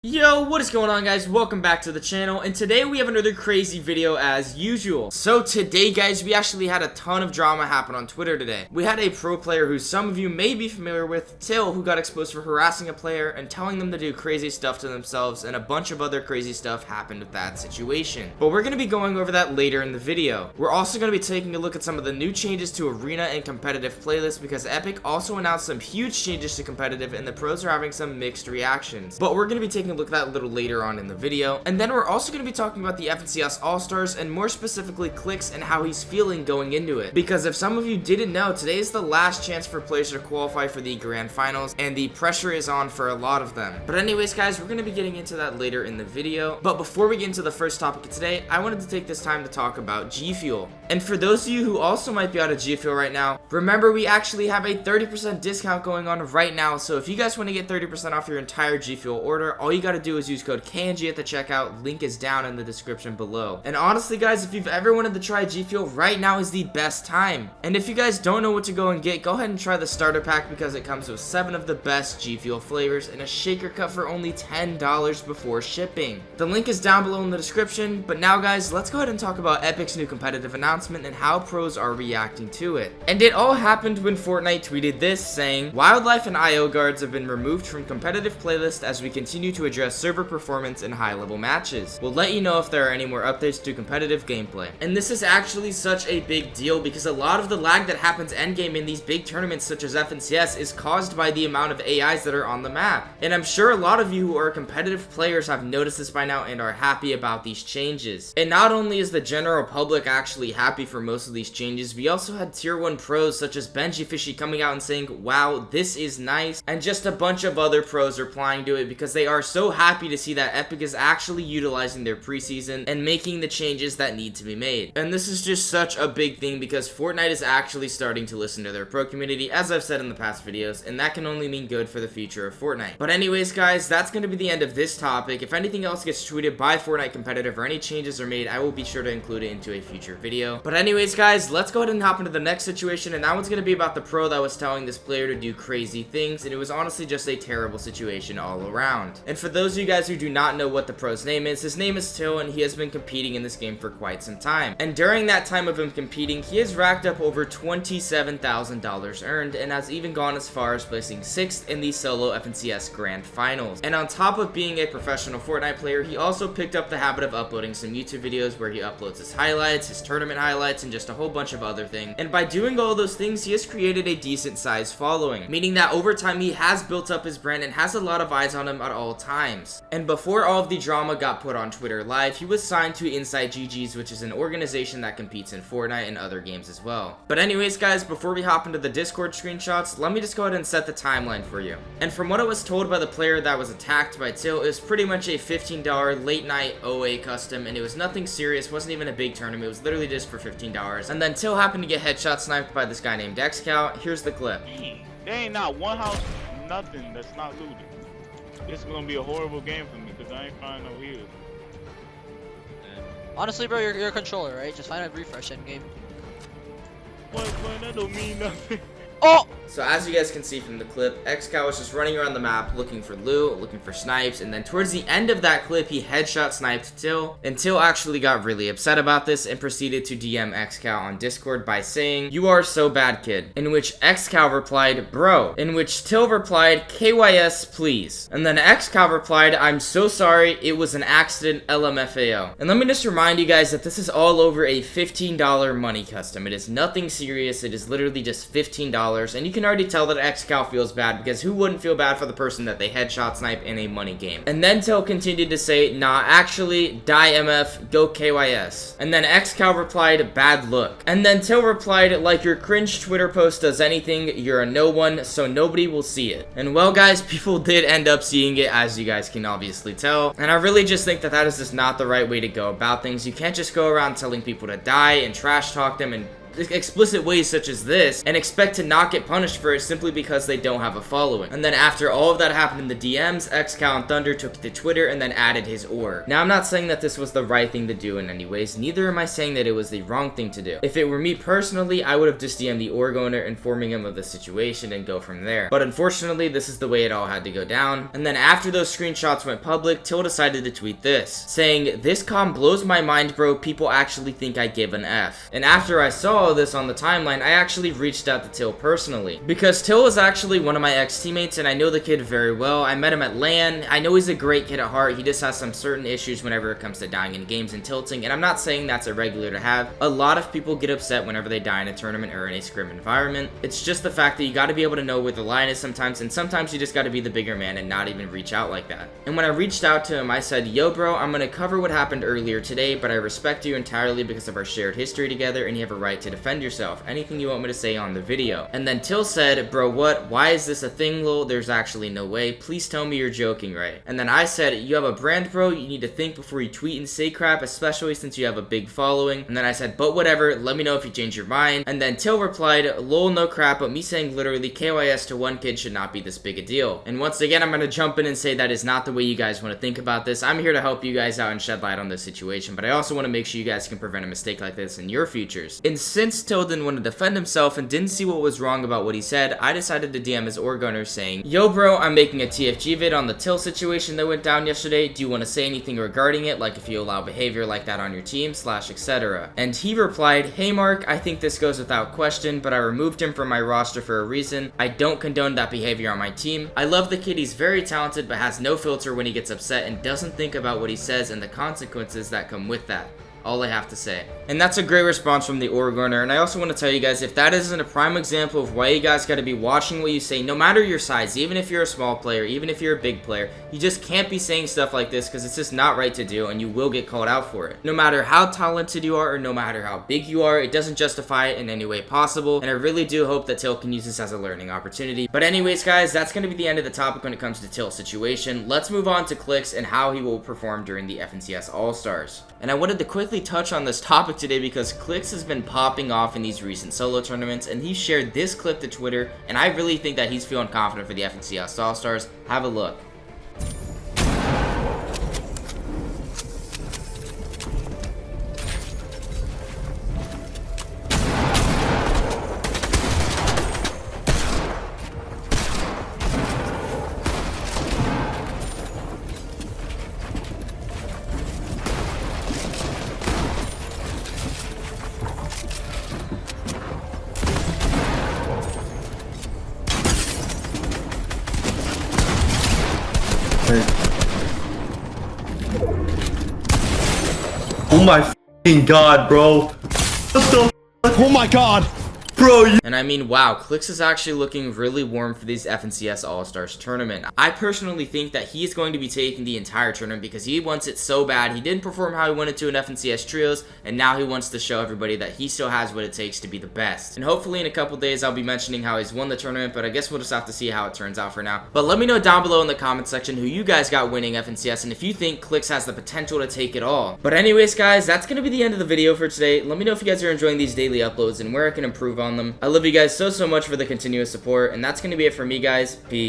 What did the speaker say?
Yo, what is going on, guys? Welcome back to the channel, and today we have another crazy video as usual. So today, guys, we actually had a ton of drama happen on Twitter today. We had a pro player who some of you may be familiar with, Till, who got exposed for harassing a player and telling them to do crazy stuff to themselves, and a bunch of other crazy stuff happened with that situation. But we're going to be going over that later in the video. We're also going to be taking a look at some of the new changes to arena and competitive playlists, because Epic also announced some huge changes to competitive, and the pros are having some mixed reactions. But we're going to be taking a look at that a little later on in the video. And then we're also going to be talking about the FNCS All-Stars, and more specifically Clicks and how he's feeling going into it. Because if some of you didn't know, today is the last chance for players to qualify for the grand finals, and the pressure is on for a lot of them. But anyways, guys, we're going to be getting into that later in the video. But before we get into the first topic of today, I wanted to take this time to talk about G Fuel. And for those of you who also might be out of G Fuel right now, remember we actually have a 30% discount going on right now. So if you guys want to get 30% off your entire G Fuel order, all you got to do is use code KNG at the checkout. Link is down in the description below. And honestly, guys, if you've ever wanted to try G Fuel, right now is the best time. And if you guys don't know what to go and get, go ahead and try the starter pack, because it comes with 7 of the best G Fuel flavors and a shaker cup for only $10 before shipping. The link is down below in the description. But now, guys, let's go ahead and talk about Epic's new competitive announcement and how pros are reacting to it. And it all happened when Fortnite tweeted this, saying, "Wildlife and IO guards have been removed from competitive playlist as we continue to address server performance in high-level matches. We'll let you know if there are any more updates to competitive gameplay." And this is actually such a big deal, because a lot of the lag that happens endgame in these big tournaments such as FNCS is caused by the amount of AIs that are on the map. And I'm sure a lot of you who are competitive players have noticed this by now and are happy about these changes. And not only is the general public actually happy for most of these changes, we also had tier 1 pros such as Benji Fishy coming out and saying, "Wow, this is nice," and just a bunch of other pros replying to it because they are so happy to see that Epic is actually utilizing their preseason and making the changes that need to be made. And this is just such a big thing, because Fortnite is actually starting to listen to their pro community, as I've said in the past videos, and that can only mean good for the future of Fortnite. But anyways, guys, that's going to be the end of this topic. If anything else gets tweeted by Fortnite competitive or any changes are made, I will be sure to include it into a future video. But anyways, guys, let's go ahead and hop into the next situation, and that one's going to be about the pro that was telling this player to do crazy things, and it was honestly just a terrible situation all around. And for those of you guys who do not know what the pro's name is, his name is Till, and he has been competing in this game for quite some time. And during that time of him competing, he has racked up over $27,000 earned, and has even gone as far as placing 6th in the solo FNCS Grand Finals. And on top of being a professional Fortnite player, he also picked up the habit of uploading some YouTube videos where he uploads his highlights, his tournament highlights, and just a whole bunch of other things. And by doing all those things, he has created a decent sized following, meaning that over time he has built up his brand and has a lot of eyes on him at all times. And before all of the drama got put on Twitter Live, he was signed to Inside GG's, which is an organization that competes in Fortnite and other games as well. But anyways, guys, before we hop into the Discord screenshots, let me just go ahead and set the timeline for you. And from what I was told by the player that was attacked by Till, it was pretty much a $15 late night OA custom, and it was nothing serious, wasn't even a big tournament, it was literally just for $15. And then Till happened to get headshot sniped by this guy named XCal. Here's the clip. Dang, there ain't not one house, nothing that's not looted. This is gonna be a horrible game for me because I ain't finding no heals. Honestly, bro, you're a controller, right? Just find a refresh end game. Boy, that don't mean nothing. Oh! So as you guys can see from the clip, XCal was just running around the map looking for loot, looking for snipes, and then towards the end of that clip, he headshot sniped Till, and Till actually got really upset about this and proceeded to DM XCal on Discord by saying, "You are so bad, kid," in which XCal replied, "Bro," in which Till replied, "KYS, please." And then XCal replied, "I'm so sorry, it was an accident, LMFAO." And let me just remind you guys that this is all over a $15 money custom. It is nothing serious, it is literally just $15, and you can already tell that XCal feels bad, because who wouldn't feel bad for the person that they headshot snipe in a money game? And then Till continued to say, "Nah, actually, die MF, go KYS." And then XCal replied, "Bad look." And then Till replied, "Like your cringe Twitter post does anything, you're a no one, so nobody will see it." And well, guys, people did end up seeing it, as you guys can obviously tell. And I really just think that that is just not the right way to go about things. You can't just go around telling people to die and trash talk them and explicit ways such as this and expect to not get punished for it simply because they don't have a following. And then after all of that happened in the DMs, XCal and Thunder took to Twitter and then added his org. Now I'm not saying that this was the right thing to do in any ways, neither am I saying that it was the wrong thing to do. If it were me personally, I would have just DM'd the org owner informing him of the situation and go from there. But unfortunately, this is the way it all had to go down. And then after those screenshots went public, Till decided to tweet this, saying, "This comm blows my mind, bro. People actually think I give an F." And after I saw this on the timeline, I actually reached out to Till personally, because Till is actually one of my ex-teammates and I know the kid very well. I met him at LAN. I know he's a great kid at heart. He just has some certain issues whenever it comes to dying in games and tilting, and I'm not saying that's irregular to have. A lot of people get upset whenever they die in a tournament or in a scrim environment. It's just the fact that you got to be able to know where the line is sometimes, and sometimes you just got to be the bigger man and not even reach out like that. And when I reached out to him, I said, "Yo bro, I'm gonna cover what happened earlier today, but I respect you entirely because of our shared history together and you have a right to defend yourself. Anything you want me to say on the video?" And then Till said, "Bro, what? Why is this a thing, lol? There's actually no way. Please tell me you're joking, right?" And then I said, "You have a brand, bro. You need to think before you tweet and say crap, especially since you have a big following." And then I said, "But whatever, let me know if you change your mind." And then Till replied, "Lol, no crap, but me saying literally KYS to one kid should not be this big a deal." And once again, I'm gonna jump in and say that is not the way you guys want to think about this. I'm here to help you guys out and shed light on this situation, but I also want to make sure you guys can prevent a mistake like this in your futures. And since Till didn't want to defend himself and didn't see what was wrong about what he said, I decided to DM his org owner saying, "Yo bro, I'm making a TFG vid on the Till situation that went down yesterday. Do you want to say anything regarding it, like if you allow behavior like that on your team, / etc." And he replied, "Hey Mark, I think this goes without question, but I removed him from my roster for a reason. I don't condone that behavior on my team. I love the kid, he's very talented, but has no filter when he gets upset and doesn't think about what he says and the consequences that come with that. All I have to say." And that's a great response from the org owner. And I also want to tell you guys, if that isn't a prime example of why you guys got to be watching what you say, no matter your size, even if you're a small player, even if you're a big player, you just can't be saying stuff like this because it's just not right to do and you will get called out for it. No matter how talented you are or no matter how big you are, it doesn't justify it in any way possible. And I really do hope that Till can use this as a learning opportunity. But anyways guys, that's going to be the end of the topic when it comes to Till's situation. Let's move on to Clix and how he will perform during the FNCS All-Stars. And I wanted to quickly touch on this topic today because Clix has been popping off in these recent solo tournaments, and he shared this clip to Twitter, and I really think that he's feeling confident for the FNCS All-Stars. Have a look. Oh my f***ing god, bro. What the f***? Oh my god. Bro, And I mean, wow, Clix is actually looking really warm for this FNCS All-Stars tournament. I personally think that he is going to be taking the entire tournament because he wants it so bad. He didn't perform how he wanted to in FNCS Trios, and now he wants to show everybody that he still has what it takes to be the best. And hopefully in a couple days, I'll be mentioning how he's won the tournament, but I guess we'll just have to see how it turns out for now. But let me know down below in the comment section who you guys got winning FNCS, and if you think Clix has the potential to take it all. But anyways, guys, that's going to be the end of the video for today. Let me know if you guys are enjoying these daily uploads and where I can improve on them. I love you guys so much for the continuous support, and that's going to be it for me, guys. Peace.